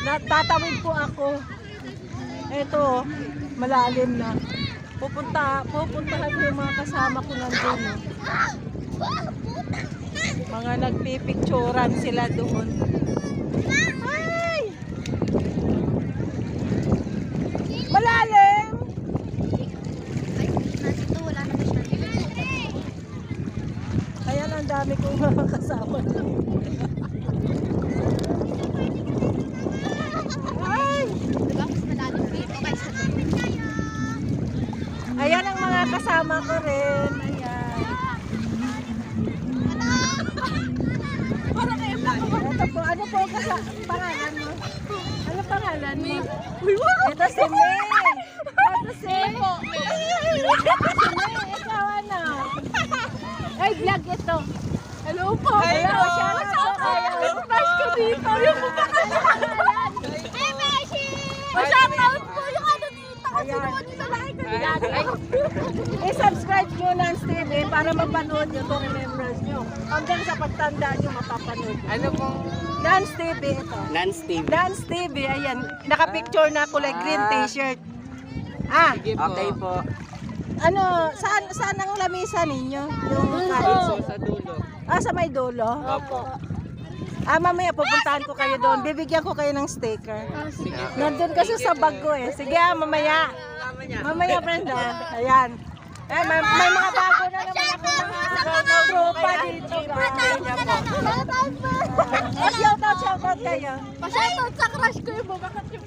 Tatawid po ako. Ito, malalim na. Pupuntahan ko yung mga kasama ko nandun. Mga nagpipicturan sila doon. Ay! Malalim! Ayan, ang dami kong mga kasama. Ay! Ayan ang mga kasama ko rin. Ayan. Ito po, ano po pangalan mo? Ano pangalan mo? Ito si May. Ito si May. Ikaw ano? Ay, vlog ito. Hello po. Hello. Shout out. Bash ko dito. Yung mukha ka na. Hey, Beshi! Shout out po yung ano dito. Kasi naman dito lang ito. I-subscribe nyo Nance TV para mapanood nyo ito, remembrance nyo. Hanggang sa pagtanda nyo, mapapanood. Ano pong Nance TV ito. Nance TV? Nance TV, ayan. Nakapicture na kulay green t-shirt. Sige po. Okay po. Ano, saan ang lamisa ninyo? Yung Sa dulo. sa may dulo? Opo. Mamaya pupuntahan ko kayo doon. Bibigyan ko kayo ng sticker. Sige po. Nandun kasi sa bag ko eh. Sige mamaya. Mamaya, Brenda. Ayan. May mga bago na naman ako mga tropa dito. Shoutout kayo. Pa-shoutout sa crush ko yung bumakat yung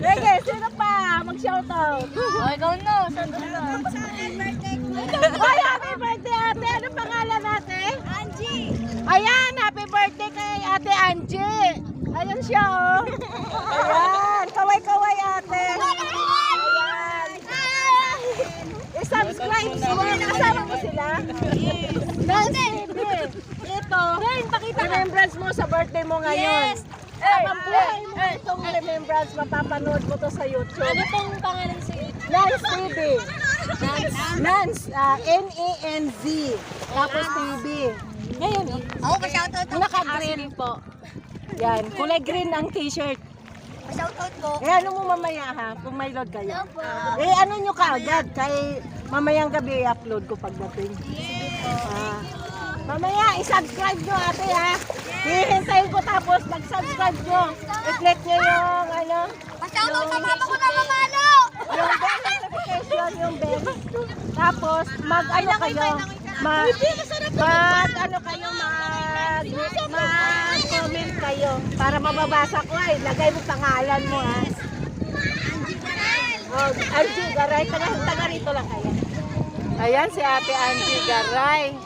Sige, sino pa? Mag-shoutout. ikaw no, sandali na. Hoy, happy birthday ate. Ano pangalan natin? Angie! Ayan, happy birthday kay ate Angie. Ayan siya oh. Ayan, kaway-kaway ate. Ayan. I-subscribe mo. Kasama mo sila? Yes. Ito, remembrance mo sa birthday mo ngayon. Yes. Habang buhay mo itong remembrance, mapapanood mo to sa YouTube. Ano pong pangalan sa Nance TV. Nance, N-A-N-Z. Tapos TV. Ngayon, Oo, pa-shoutout po. naka-green po. Yan, kulay green ang t-shirt. Pa-shoutout po. Ano mo mamaya ha, kung may load kayo. Ano nyo kaagad, kay mamayang gabi i-upload ko pagdating. Mamaya, i-subscribe nyo ate ha. Hihintayin ko tapos mag-subscribe nyo. I-click nyo yung ano. Pa-shoutout sa mama ko na mamalo! Yung bell notification, yung bell. Tapos, mag-ano kayo, mag-comment kayo para mababasa ko ay lagay mo pangalan mo ha. Oh, Angie Garay, taga rito lang kayo. Ayan si Ate Angie Garay.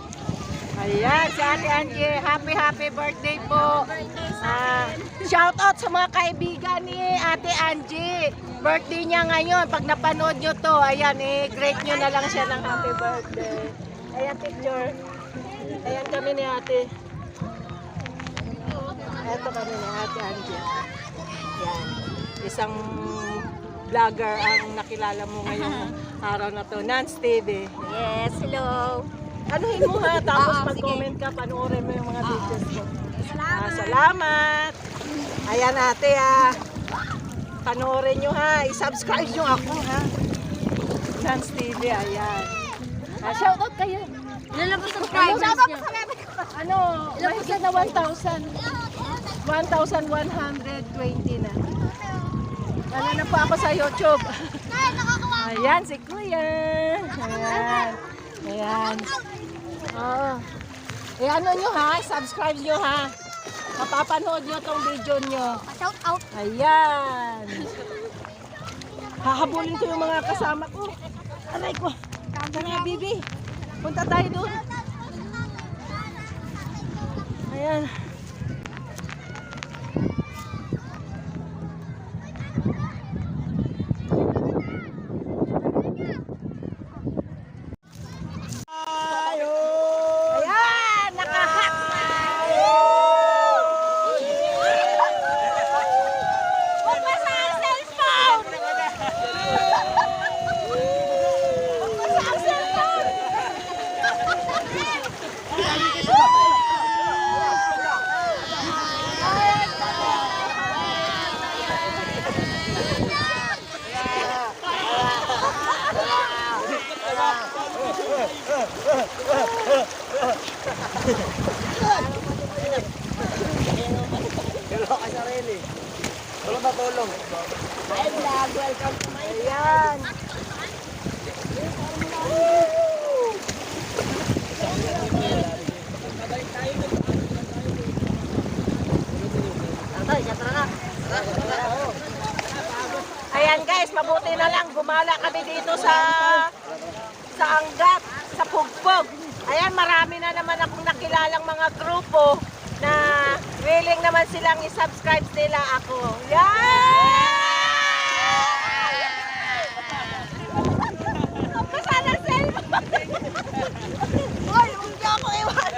Ayan si Ate Angie, happy birthday po. Shout out sa mga kaibigan ni Ate Angie. Birthday niya ngayon. Pag napanood nyo to, ayan greet nyo na lang siya ng happy birthday. Ayan picture. Ayan kami ni Ate. Ito kami ni Ate Angie. Ayan. Isang vlogger ang nakilala mo ngayong araw na to. Nance TV. Yes, hello. Anuhin mo ha, tapos mag-comment ka, panoorin mo yung mga videos ko. Salamat! Ayan ate ha. Panoorin nyo ha, i-subscribe nyo ako ha. Nance TV, ayan. Shoutout kayo. Ilan lang po subscribers niyo? Ano, mahigit na 1,000. 1,120 na. Ano na po ako sa YouTube. Ayan, si Kuya. Ayan. Ayan. Oo. Ano nyo ha, subscribe nyo ha. Mapapanood nyo tong video nyo. Pa-shoutout. Ayan. Hahabulin ko yung mga kasama ko. Aray ko. Tara, Bibi. Punta tayo doon. Ayan. Ayan, naka-hot na. Huwag pa sa cellphone. Huwag pa sa cellphone. Hi vlog, welcome to my Ayan. Ayan guys, mabuti na lang gumala kami dito sa Angat, sa Pugpog. Ayan, marami na naman akong nakilalang mga grupo na willing naman silang i-subscribe nila ako. Yan! Kasana cellphone! Hoy, huwag niyo ako iwan!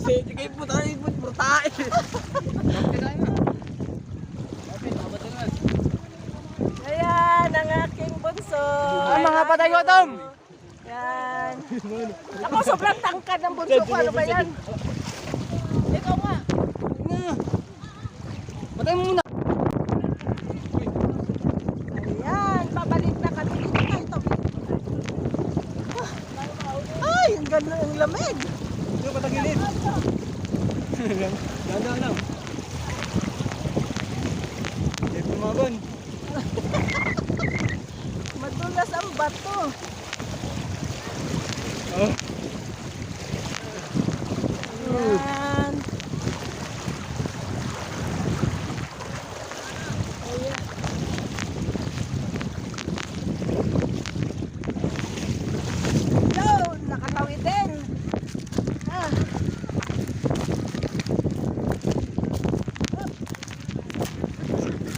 Sige po tayo, tayo. Ayan, ang aking bunso. Mga patay ko, Tom. Yan. Ako, sobrang tangkad ng bunso ko. Ano ba yan? Ikaw nga. Patay mo muna. Ayan, pabalik na kami. Ito. Ay, ang ganda ng lamig. Ito, patagilid. Ganda lang. Hindi pumaban. Madulas ang bato. Oh. Ayan. Yo, nakatawid din. Ah.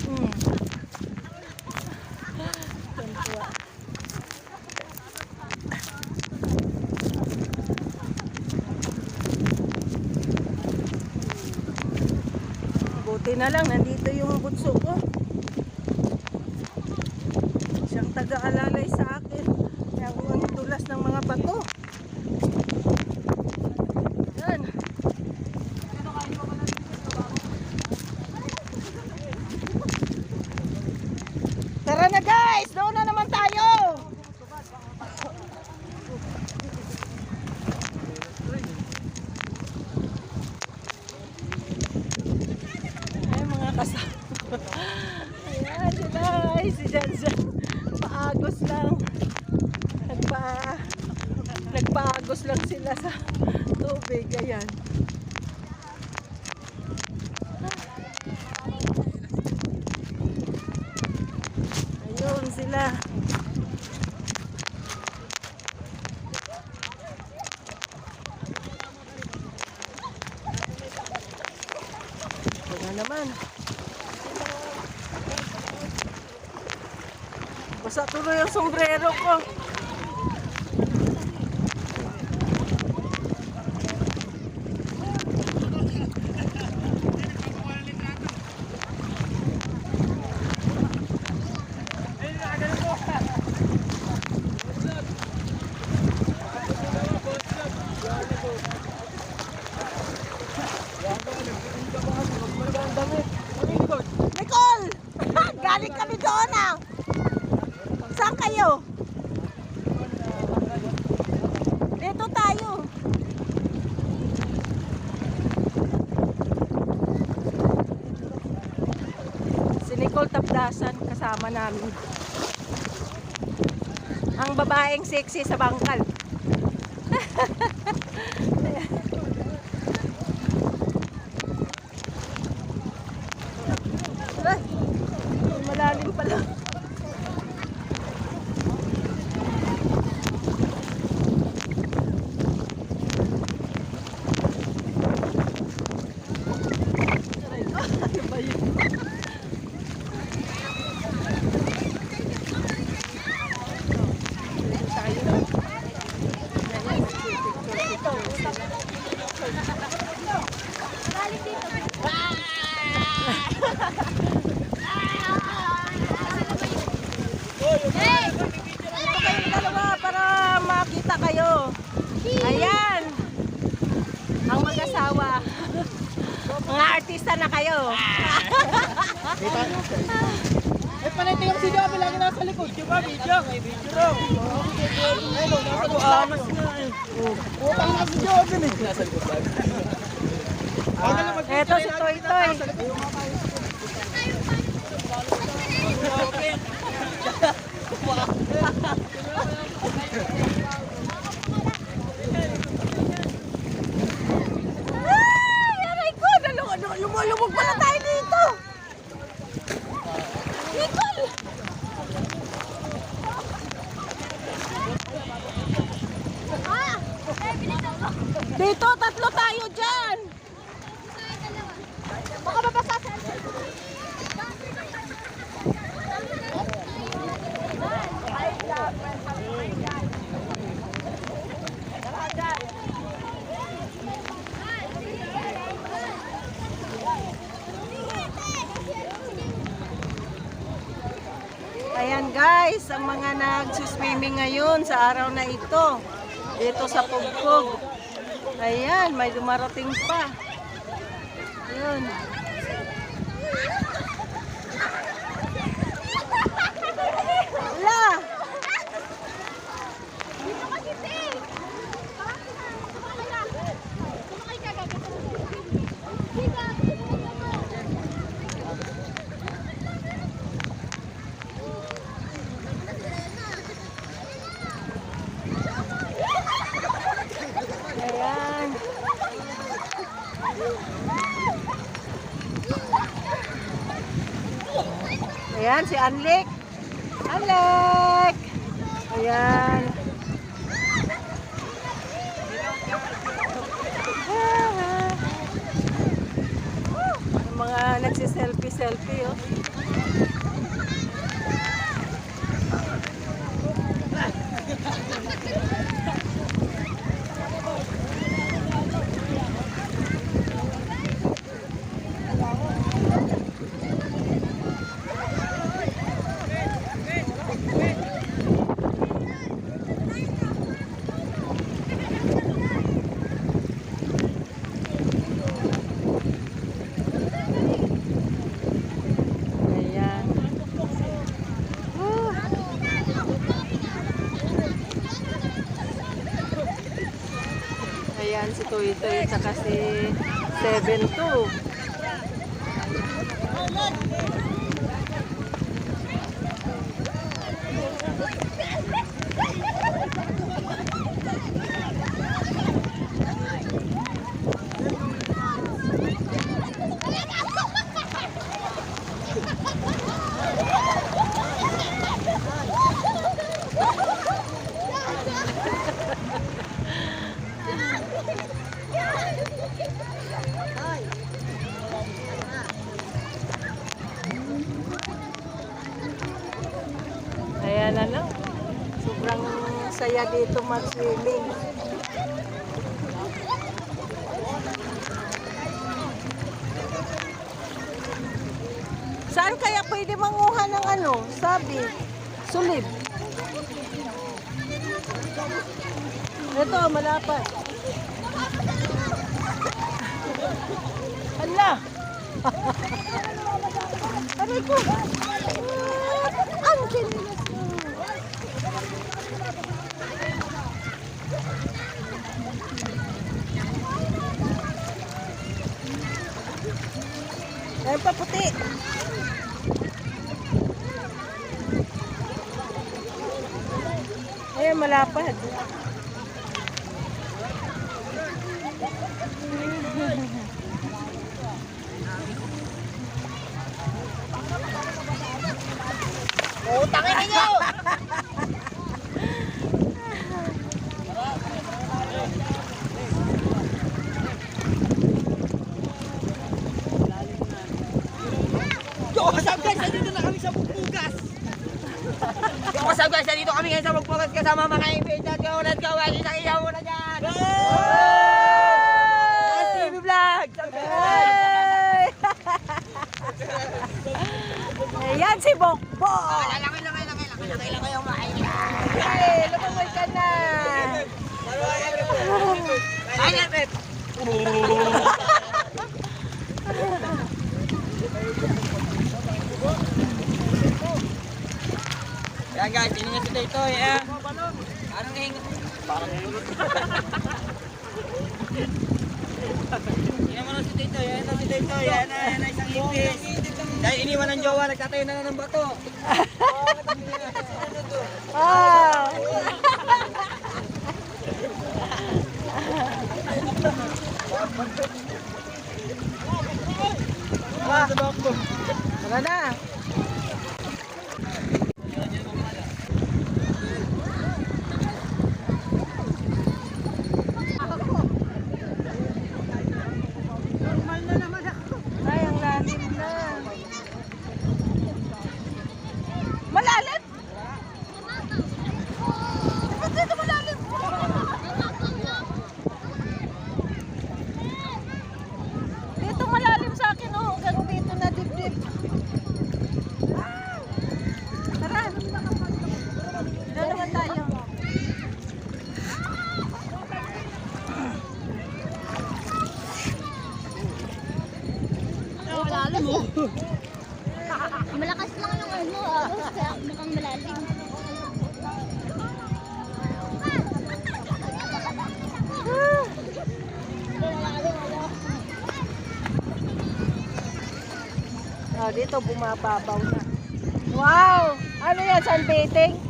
Hmm. Tuntua. Buti na lang, nandito yung bunso ko. Siyang taga-alalay sa akin. Kaya ako ang tulas ng mga bato. Yan. Tara na guys! Doon na naman tayo! Ay, mga kasama. Ayan sila. Ay, si Janjan. Paagos lang. Nagpaagos lang sila sa tubig. Ayan. Ayun sila. Wala naman. Basa tuloy ang sombrero ko. Nicole! Galing kami doon ah! Saan kayo? Dito tayo. Si Nicole Tapdasan kasama namin. Ang babaeng sexy sa bangkal. Ay, malalim pala. Ano ba yun? Kayong dalawa para makita kayo. Ayan. Ang mag-asawa. Mga artista na kayo. Eh, panating ang sigaw, lagi nasa likod. Video ba? Video. May video daw. Ako, amas na eh. Open eh. Nasa likod lang. Eto si Toy Toy. Ay, aray ko! Lumulubog pala tayo dito! Nicole! Dito, tatlo tayo dyan! Baka mabasa sa Ayan guys, ang mga nag-swimming ngayon sa araw na ito. Dito sa Pugpug. Ayan, may dumarating pa. Ayun. Wala! Ayan. Ayan, si Anlik. Anlik! Ayan. Ang mga nagsiselfie-selfie, oh. Ayan. Ayan si Toy Toy at saka si 7-2. Ayan ano, sobrang saya dito mag-swimming. Saan kaya pwede manguha ng ano, sabi, sulib? Ito, malapad. Ala! Aray ko! Ang kinilas mo! Ayan pa puti. Ayan, malapad. Utangin ninyo! What's up guys? Nandito na kami sa Pugpugas. What's up guys? Nandito kami ngayon sa Magpugas kasama mga kaibigan. Let's go guys! Isang isaw muna dyan! TV Vlog! Hey! Ayan si Bokbok! Laki yung makailan! Hey, lumamoy ka na! Ayan, Pep! Yan guys, ini nga si Toy Toy. Ayan. Parang hingot. Parang yan na isang ipis. Dahil iniwan ng jowa, nagtatayo na ng bato. Ah! Tara na. Ay, ang lalim na. Malalim? Ba't dito malalim? Dito malalim sa akin, oh. Hanggang dito na dibdib. Tara. Doon naman tayo. Malalim mo. Malakas lang yung ano, kaya mukhang malalim. Oh, dito bumababaw na. Wow! Ano yan? Sunbathing?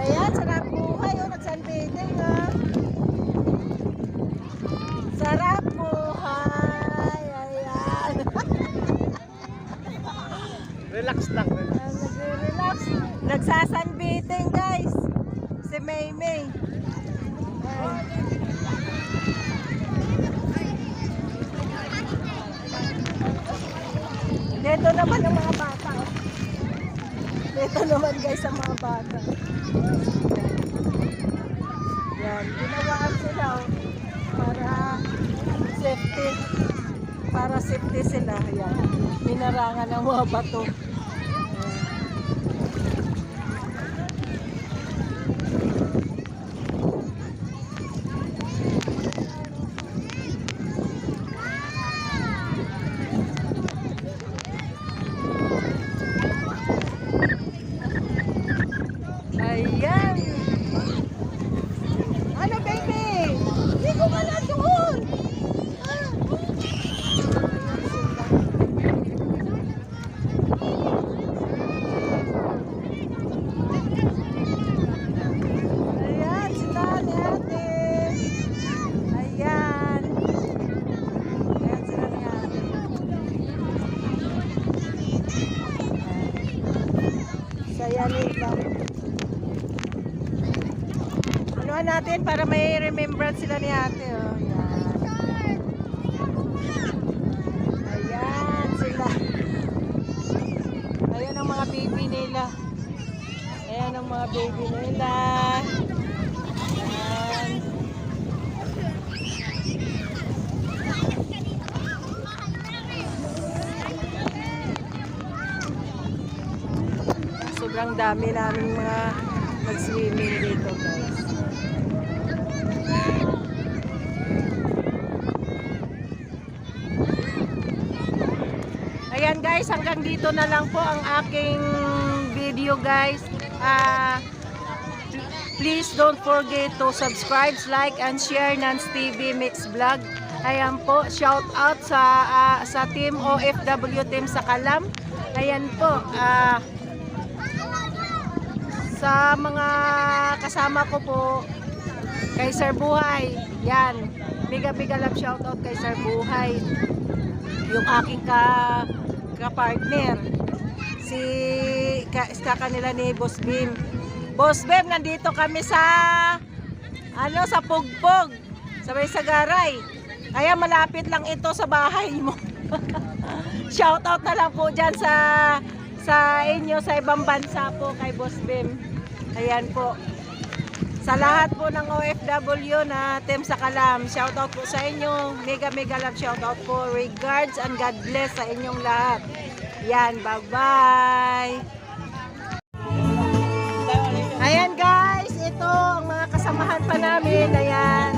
Ayan, sarap buhay. Oh, nag-sunbathing, ah. Sarap buhay. Ayan. Relax lang. Nagre-relax. Nagsasunbathing, guys. Si Maymay. Ay. Dito naman ang mga bata. Oh. Dito naman guys ang mga bata. Yan, ginawaan sila oh, para safety. Para safety sila. Yan, minarangan ng mga bato. Ayan. Ano baby? Hindi ko wala doon. Ayan, sila ni ate. Ayan. Ayan sila ni ate. Saya nila. Anuhan natin para may remembrance sila ni ate. Oh. Ayan. Ayan sila. Ayan ang mga baby nila. Ayan ang mga baby nila. Ayan. Sobrang dami naming mga nag-swimming dito guys. Ayan guys, hanggang dito na lang po ang aking video guys. Please don't forget to subscribe, like, and share Nance TV Mix Vlog. Ayan po, shout out sa team OFW team sa Kalam. Ayan po, sa mga kasama ko po, kay Sir Buhay. Yan, mega love shout out kay Sir Buhay. Yung aking ka-partner. Si kanila ni Boss Bim. Boss Bim, nandito kami sa sa Pugpog, sa May Sagaray. Kaya malapit lang ito sa bahay mo. Shout out na lang po dyan sa inyo sa ibang bansa po kay Boss Bim. Ayan po. Sa lahat po ng OFW na team sa Kalam, shout out po sa inyo. Mega love shout out po. Regards and God bless sa inyong lahat. Yan, bye-bye. ito ang mga kasamahan pa namin. Ayan.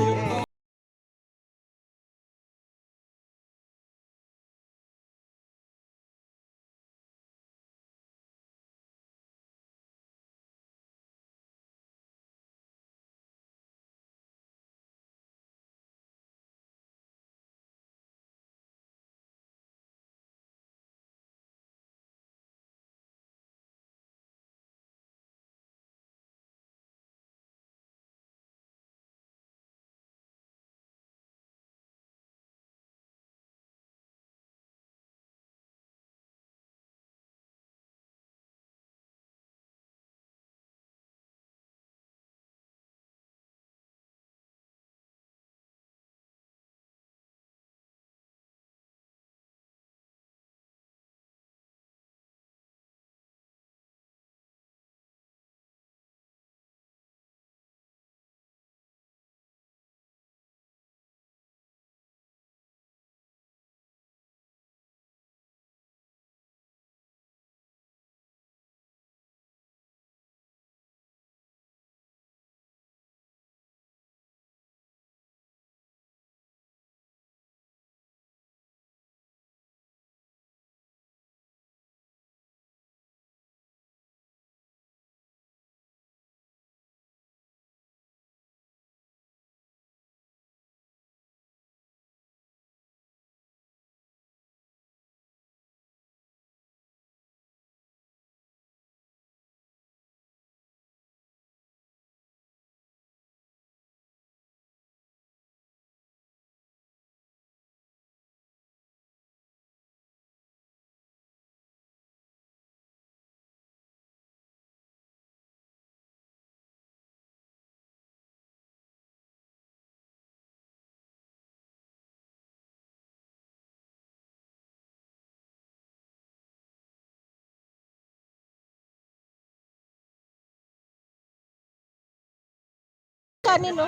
Kanino?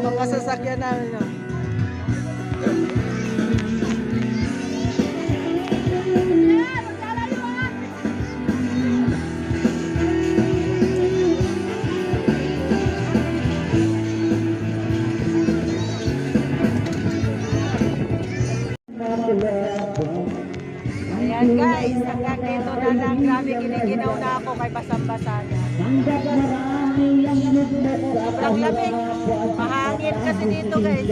Mga sasakyan namin. No? Ayan na, grabe, giniginaw na ako kay basang-basa na. Sobrang lamig. Mahangin kasi dito guys.